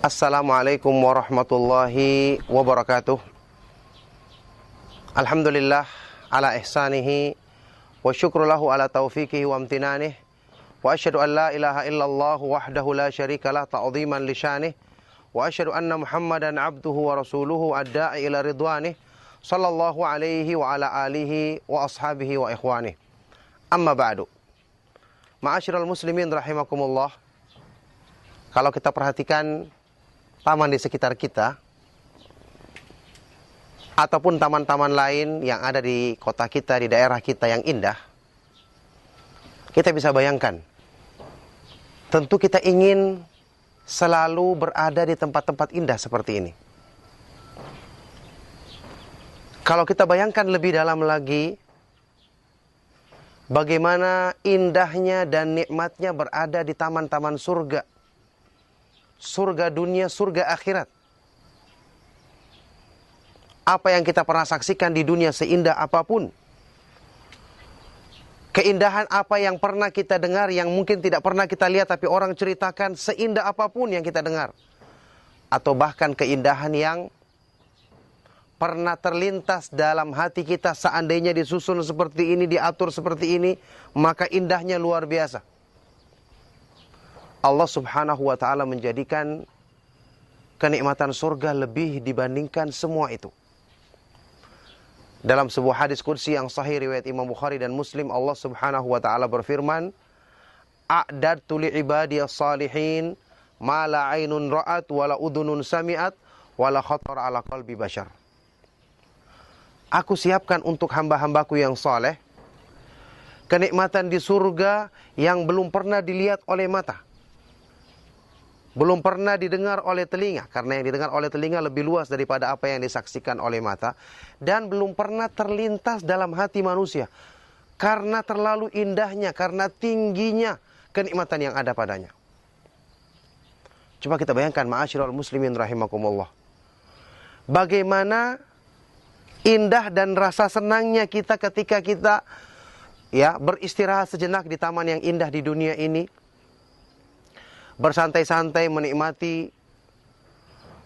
Assalamualaikum warahmatullahi wabarakatuh. Alhamdulillah ala ihsanihi wa syukru lahu ala taufiqihi wa amtinanih. Wa asyhadu an la ilaha illallah wahdahu la syarikalah ta'dhiman li syanihi. Wa asyhadu anna Muhammadan abduhu wa rasuluhu ad-da'i ila ridwanih. Sallallahu alaihi wa ala alihi wa ashabihi wa ikhwanih. Amma ba'du. Ma'asyiral muslimin rahimakumullah. Kalau kita perhatikan taman di sekitar kita ataupun taman-taman lain yang ada di kota kita, di daerah kita yang indah, kita bisa bayangkan, tentu kita ingin selalu berada di tempat-tempat indah seperti ini. Kalau kita bayangkan lebih dalam lagi, bagaimana indahnya dan nikmatnya berada di taman-taman surga. Surga dunia, surga akhirat. Apa yang kita pernah saksikan di dunia seindah apapun. Keindahan apa yang pernah kita dengar, yang mungkin tidak pernah kita lihat, tapi orang ceritakan, seindah apapun yang kita dengar. Atau bahkan keindahan yang pernah terlintas dalam hati kita, seandainya disusun seperti ini, diatur seperti ini, maka indahnya luar biasa. Allah subhanahu wa ta'ala menjadikan kenikmatan surga lebih dibandingkan semua itu. Dalam sebuah hadis qudsi yang sahih riwayat Imam Bukhari dan Muslim, Allah subhanahu wa ta'ala berfirman, "A'dadtu li'ibadiyas salihin ma la 'ainun ra'at wa la udhunun sami'at wa la khatar 'ala qalbi bashar." Aku siapkan untuk hamba-hambaku yang saleh kenikmatan di surga yang belum pernah dilihat oleh mata, belum pernah didengar oleh telinga, karena yang didengar oleh telinga lebih luas daripada apa yang disaksikan oleh mata, dan belum pernah terlintas dalam hati manusia, karena terlalu indahnya, karena tingginya kenikmatan yang ada padanya. Coba kita bayangkan, ma'asyiral muslimin rahimakumullah, bagaimana indah dan rasa senangnya kita ketika kita beristirahat sejenak di taman yang indah di dunia ini, bersantai-santai menikmati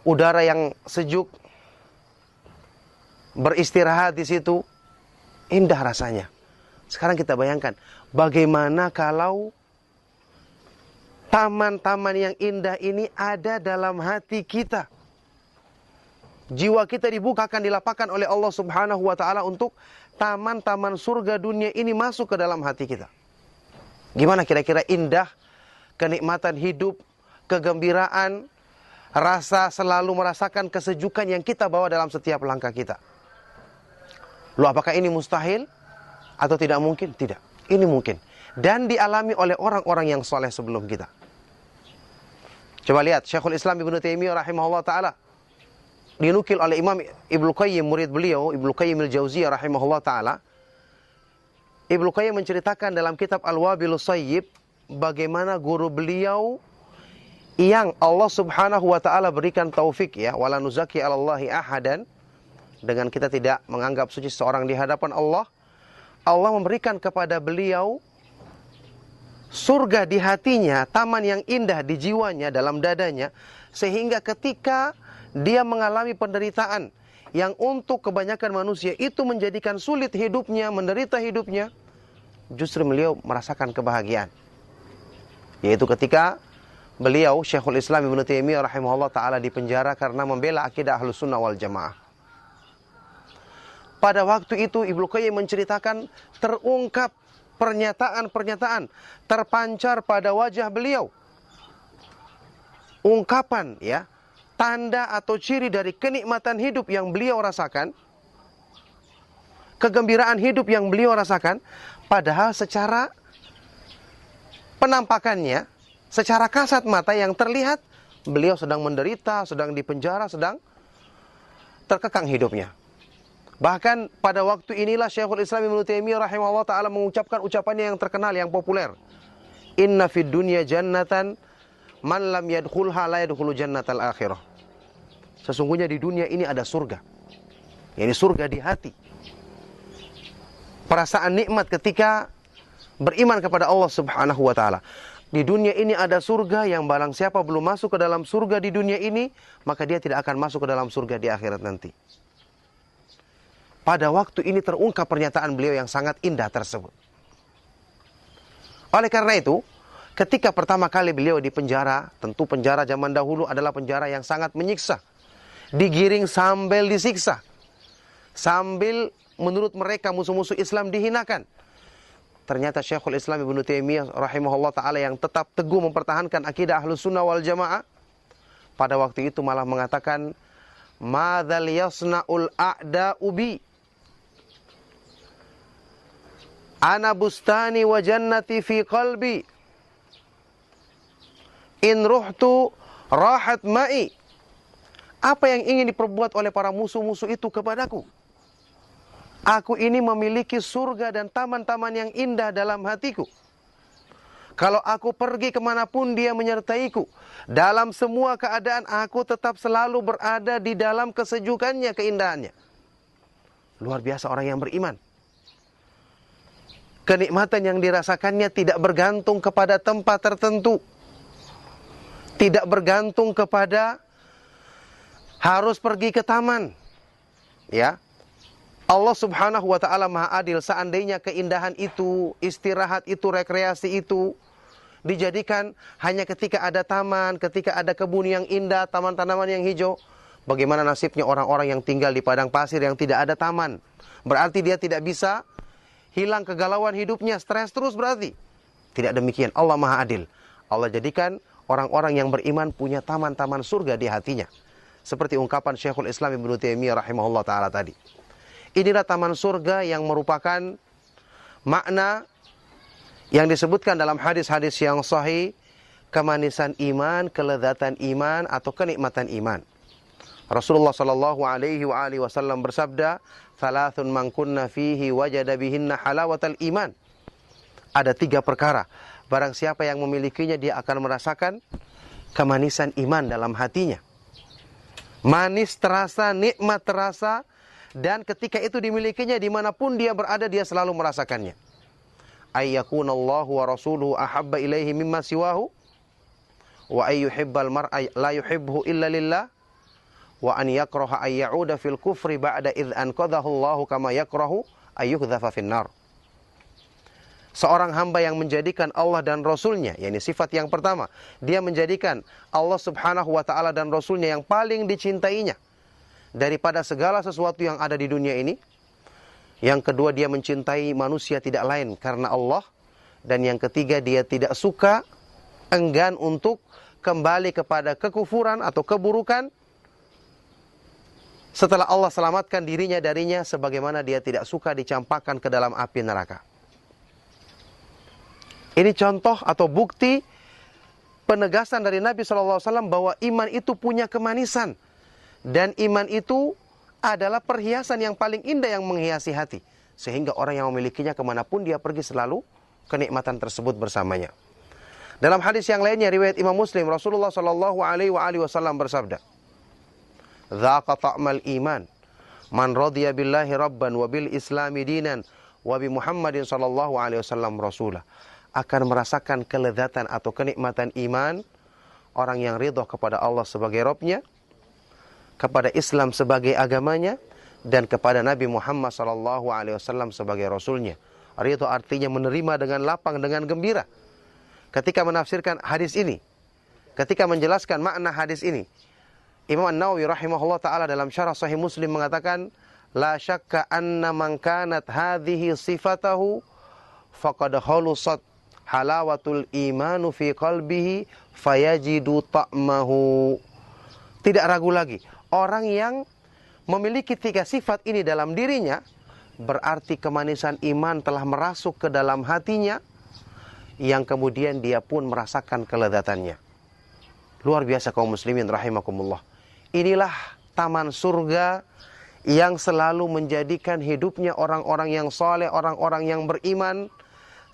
udara yang sejuk, beristirahat di situ, indah rasanya. Sekarang kita bayangkan, bagaimana kalau taman-taman yang indah ini ada dalam hati kita. Jiwa kita dibukakan, dilapangkan oleh Allah subhanahu wa ta'ala untuk taman-taman surga dunia ini masuk ke dalam hati kita. Gimana kira-kira indah kenikmatan hidup, kegembiraan, rasa selalu merasakan kesejukan yang kita bawa dalam setiap langkah kita. Loh, apakah ini mustahil atau tidak mungkin? Tidak, ini mungkin. Dan dialami oleh orang-orang yang soleh sebelum kita. Coba lihat, Syekhul Islam Ibnu Taimiyah rahimahullah ta'ala, dinukil oleh Imam Ibnu Qayyim, murid beliau, Ibnu Qayyim al-Jauziyah rahimahullah ta'ala. Ibnu Qayyim menceritakan dalam kitab Al-Wabilus Sayyib, bagaimana guru beliau yang Allah subhanahu wa ta'ala berikan taufik, wala nuzaki alallahi ahadan, dengan kita tidak menganggap suci seorang di hadapan Allah, Allah memberikan kepada beliau surga di hatinya, taman yang indah di jiwanya, dalam dadanya, sehingga ketika dia mengalami penderitaan yang untuk kebanyakan manusia itu menjadikan sulit hidupnya, menderita hidupnya, justru beliau merasakan kebahagiaan. Yaitu ketika beliau, Syekhul Islam Ibnu Taimiyah rahimahullah ta'ala, dipenjara karena membela akidah Ahlus Sunnah wal Jamaah. Pada waktu itu Ibnu Qayyim menceritakan, terungkap pernyataan-pernyataan, terpancar pada wajah beliau ungkapan, tanda atau ciri dari kenikmatan hidup yang beliau rasakan, kegembiraan hidup yang beliau rasakan, padahal secara penampakannya, secara kasat mata yang terlihat, beliau sedang menderita, sedang dipenjara, sedang terkekang hidupnya. Bahkan pada waktu inilah Syekhul Islam Ibnu Taimiyah rahimahullah ta'ala mengucapkan ucapannya yang terkenal, yang populer. Inna fid dunya jannatan man lam yadkhulha la yadkhulu jannatal akhirah. Sesungguhnya di dunia ini ada surga. Ini surga di hati. Perasaan nikmat ketika beriman kepada Allah subhanahu wa ta'ala. Di dunia ini ada surga, yang barang siapa belum masuk ke dalam surga di dunia ini, maka dia tidak akan masuk ke dalam surga di akhirat nanti. Pada waktu ini terungkap pernyataan beliau yang sangat indah tersebut. Oleh karena itu, ketika pertama kali beliau di penjara, tentu penjara zaman dahulu adalah penjara yang sangat menyiksa. Digiring sambil disiksa. Sambil menurut mereka musuh-musuh Islam dihinakan. Ternyata Syekhul Islam Ibnu Taimiyah rahimahullah ta'ala yang tetap teguh mempertahankan akidah Ahlus Sunnah wal Jamaah, pada waktu itu malah mengatakan, madzal yasna'ul a'da'u bi, ana bustani wa jannati fi qalbi, in ruhtu rahat ma'i. Apa yang ingin diperbuat oleh para musuh-musuh itu kepadaku? Aku ini memiliki surga dan taman-taman yang indah dalam hatiku. Kalau aku pergi kemanapun dia menyertaiku. Dalam semua keadaan aku tetap selalu berada di dalam kesejukannya, keindahannya. Luar biasa orang yang beriman. Kenikmatan yang dirasakannya tidak bergantung kepada tempat tertentu. Tidak bergantung kepada harus pergi ke taman. Ya. Allah subhanahu wa ta'ala maha adil. Seandainya keindahan itu, istirahat itu, rekreasi itu dijadikan hanya ketika ada taman, ketika ada kebun yang indah, taman-tanaman yang hijau, bagaimana nasibnya orang-orang yang tinggal di padang pasir yang tidak ada taman? Berarti dia tidak bisa hilang kegalauan hidupnya, stres terus berarti. Tidak demikian, Allah maha adil. Allah jadikan orang-orang yang beriman punya taman-taman surga di hatinya. Seperti ungkapan Syekhul Islam Ibnu Taimiyah rahimahullah ta'ala tadi. Inilah taman surga yang merupakan makna yang disebutkan dalam hadis-hadis yang sahih, kemanisan iman, kelezatan iman, atau kenikmatan iman. Rasulullah sallallahu alaihi wasallam bersabda, "Thalathun man kunna fihi wajada bihinna halawatal iman." Ada 3 perkara. Barang siapa yang memilikinya, dia akan merasakan kemanisan iman dalam hatinya. Manis terasa, nikmat terasa, dan ketika itu dimilikinya, dimanapun dia berada, dia selalu merasakannya. Ayyakunallahu wa rasuluhu ahabba ilaihi mimma siwahu, wa ayyuhibbal mar'a la yuhibbuhu illa lillah, wa an yakraha ayyauda fil kufri ba'da idh anqadhahu Allahu kama yakrahu ayyuhdhafa finnar. Seorang hamba yang menjadikan Allah dan Rasulnya, yakni sifat yang pertama, dia menjadikan Allah subhanahu wa ta'ala dan Rasulnya yang paling dicintainya daripada segala sesuatu yang ada di dunia ini. Yang kedua, dia mencintai manusia tidak lain karena Allah. Dan yang ketiga, dia tidak suka, enggan untuk kembali kepada kekufuran atau keburukan setelah Allah selamatkan dirinya darinya, sebagaimana dia tidak suka dicampakkan ke dalam api neraka. Ini contoh atau bukti penegasan dari Nabi SAW bahwa iman itu punya kemanisan. Dan iman itu adalah perhiasan yang paling indah yang menghiasi hati. Sehingga orang yang memilikinya kemanapun dia pergi, selalu kenikmatan tersebut bersamanya. Dalam hadis yang lainnya, riwayat Imam Muslim, Rasulullah SAW bersabda, "Dzaqa ta'mal iman, man radiya billahi rabban wa bil islami dinan wa bi Muhammadin SAW rasulah." Akan merasakan kelezatan atau kenikmatan iman orang yang ridho kepada Allah sebagai Rabb-nya, kepada Islam sebagai agamanya, dan kepada Nabi Muhammad SAW sebagai Rasulnya. Ridho artinya menerima dengan lapang, dengan gembira. Ketika menafsirkan hadis ini, ketika menjelaskan makna hadis ini, Imam An-Nawawi rahimahullah ta'ala dalam syarah Sahih Muslim mengatakan, la syakka anna man kanat hadhihi sifatahu faqad khalusat halawatul imanu fi qalbihi fayajidu ta'mahu. Tidak ragu lagi, orang yang memiliki 3 sifat ini dalam dirinya, berarti kemanisan iman telah merasuk ke dalam hatinya, yang kemudian dia pun merasakan kelezatannya. Luar biasa kaum muslimin rahimakumullah. Inilah taman surga yang selalu menjadikan hidupnya orang-orang yang saleh, orang-orang yang beriman,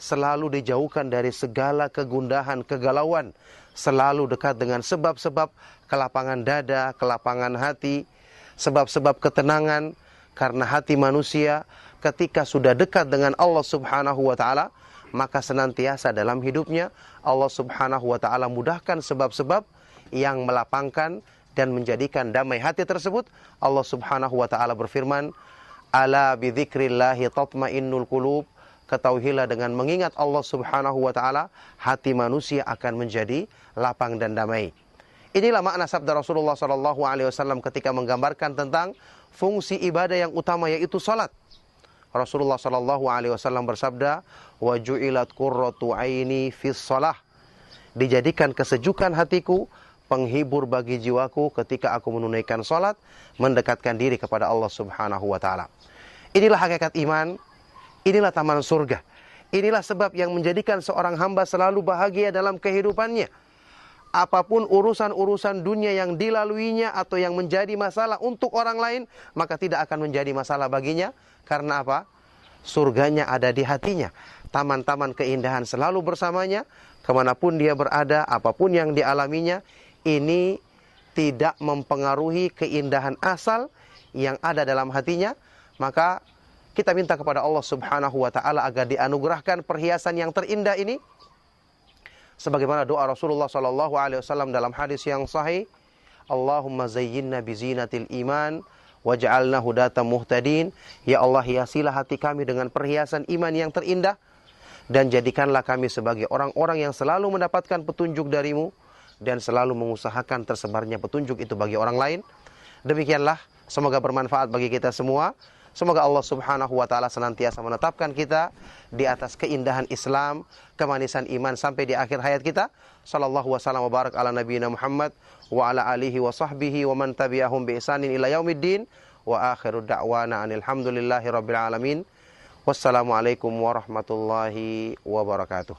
selalu dijauhkan dari segala kegundahan, kegalauan, selalu dekat dengan sebab-sebab kelapangan dada, kelapangan hati, sebab-sebab ketenangan, karena hati manusia ketika sudah dekat dengan Allah subhanahu wa ta'ala, maka senantiasa dalam hidupnya Allah Subhanahu wa taala mudahkan sebab-sebab yang melapangkan dan menjadikan damai hati tersebut. Allah Subhanahu wa taala berfirman, "Ala bidzikrillahi tatmainnul qulub." Ketahuilah dengan mengingat Allah Subhanahu wa taala, hati manusia akan menjadi lapang dan damai. Inilah makna sabda Rasulullah sallallahu alaihi wasallam ketika menggambarkan tentang fungsi ibadah yang utama, yaitu salat. Rasulullah sallallahu alaihi wasallam bersabda, "Wa ju'ilat qurratu aini fis shalah." Dijadikan kesejukan hatiku, penghibur bagi jiwaku ketika aku menunaikan salat, mendekatkan diri kepada Allah Subhanahu wa taala. Inilah hakikat iman, inilah taman surga. Inilah sebab yang menjadikan seorang hamba selalu bahagia dalam kehidupannya. Apapun urusan-urusan dunia yang dilaluinya atau yang menjadi masalah untuk orang lain, maka tidak akan menjadi masalah baginya. Karena apa? Surganya ada di hatinya. Taman-taman keindahan selalu bersamanya. Kemanapun dia berada, apapun yang dialaminya, ini tidak mempengaruhi keindahan asal yang ada dalam hatinya. Maka kita minta kepada Allah Subhanahu wa taala agar dianugerahkan perhiasan yang terindah ini. Sebagaimana doa Rasulullah sallallahu alaihi wasallam dalam hadis yang sahih, Allahumma zayyinna bizinatil iman waj'alna hudatan muhtadin. Ya Allah, hiasilah hati kami dengan perhiasan iman yang terindah, dan jadikanlah kami sebagai orang-orang yang selalu mendapatkan petunjuk darimu dan selalu mengusahakan tersebarnya petunjuk itu bagi orang lain. Demikianlah, semoga bermanfaat bagi kita semua. Semoga Allah Subhanahu wa taala senantiasa menetapkan kita di atas keindahan Islam, kemanisan iman sampai di akhir hayat kita. Sallallahu wasallam wa barak ala nabiyina Muhammad wa ala alihi wa sahbihi wa man tabi'ahum bi ihsanin ila yaumiddin. Wa akhiru da'wana anil hamdulillahi rabbil alamin. Wassalamualaikum warahmatullahi wabarakatuh.